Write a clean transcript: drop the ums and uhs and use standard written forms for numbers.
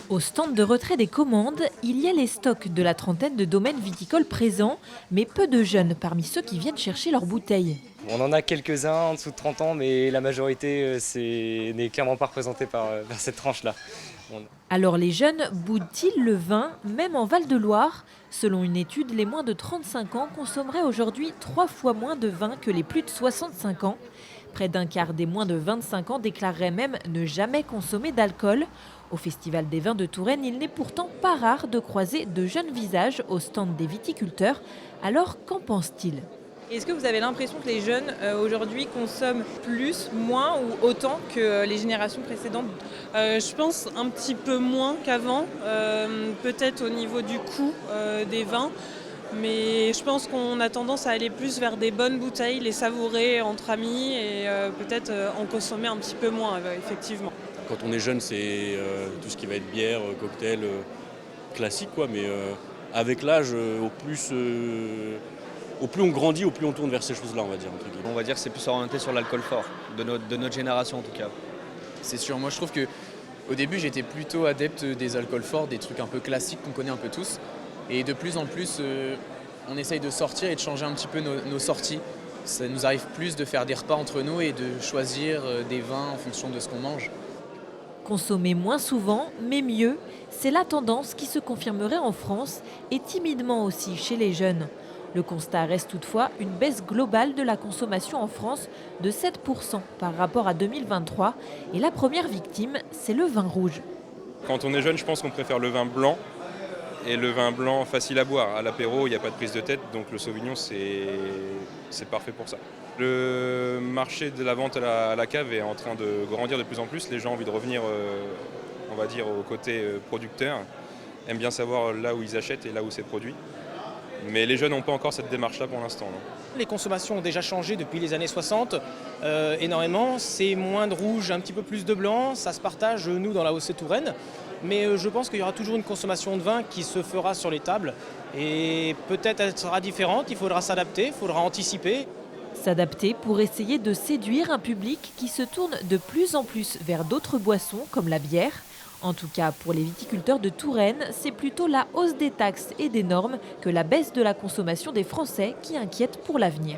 Au stand de retrait des commandes, il y a les stocks de la trentaine de domaines viticoles présents, mais peu de jeunes parmi ceux qui viennent chercher leurs bouteilles. On en a quelques-uns en dessous de 30 ans, mais la majorité n'est clairement pas représentée par cette tranche-là. Alors les jeunes boudent-ils le vin, même en Val-de-Loire? Selon une étude, les moins de 35 ans consommeraient aujourd'hui 3 fois moins de vin que les plus de 65 ans. Près d'un quart des moins de 25 ans déclareraient même ne jamais consommer d'alcool. Au Festival des vins de Touraine, il n'est pourtant pas rare de croiser de jeunes visages au stand des viticulteurs. Alors qu'en pensent-ils? Est-ce que vous avez l'impression que les jeunes aujourd'hui consomment plus, moins ou autant que les générations précédentes? Je pense un petit peu moins qu'avant, peut-être au niveau du coût des vins. Mais je pense qu'on a tendance à aller plus vers des bonnes bouteilles, les savourer entre amis et peut-être en consommer un petit peu moins, effectivement. Quand on est jeune, c'est tout ce qui va être bière, cocktail, classique, quoi. Mais avec l'âge, au plus on grandit, au plus on tourne vers ces choses-là, on va dire. Entre guillemets. On va dire que c'est plus orienté sur l'alcool fort, de notre génération en tout cas. C'est sûr, moi je trouve que au début j'étais plutôt adepte des alcools forts, des trucs un peu classiques qu'on connaît un peu tous. Et de plus en plus, on essaye de sortir et de changer un petit peu nos sorties. Ça nous arrive plus de faire des repas entre nous et de choisir des vins en fonction de ce qu'on mange. Consommer moins souvent, mais mieux, c'est la tendance qui se confirmerait en France et timidement aussi chez les jeunes. Le constat reste toutefois une baisse globale de la consommation en France de 7% par rapport à 2023. Et la première victime, c'est le vin rouge. Quand on est jeune, je pense qu'on préfère le vin blanc. Et le vin blanc facile à boire. À l'apéro, il n'y a pas de prise de tête, donc le Sauvignon, c'est parfait pour ça. Le marché de la vente à la cave est en train de grandir de plus en plus. Les gens ont envie de revenir, on va dire, au côté producteur, aiment bien savoir là où ils achètent et là où c'est produit. Mais les jeunes n'ont pas encore cette démarche-là pour l'instant. Les consommations ont déjà changé depuis les années 60, énormément. C'est moins de rouge, un petit peu plus de blanc. Ça se partage, nous, dans la Haute-Touraine. Mais je pense qu'il y aura toujours une consommation de vin qui se fera sur les tables. Et peut-être elle sera différente, il faudra s'adapter, il faudra anticiper. S'adapter pour essayer de séduire un public qui se tourne de plus en plus vers d'autres boissons comme la bière. En tout cas, pour les viticulteurs de Touraine, c'est plutôt la hausse des taxes et des normes que la baisse de la consommation des Français qui inquiète pour l'avenir.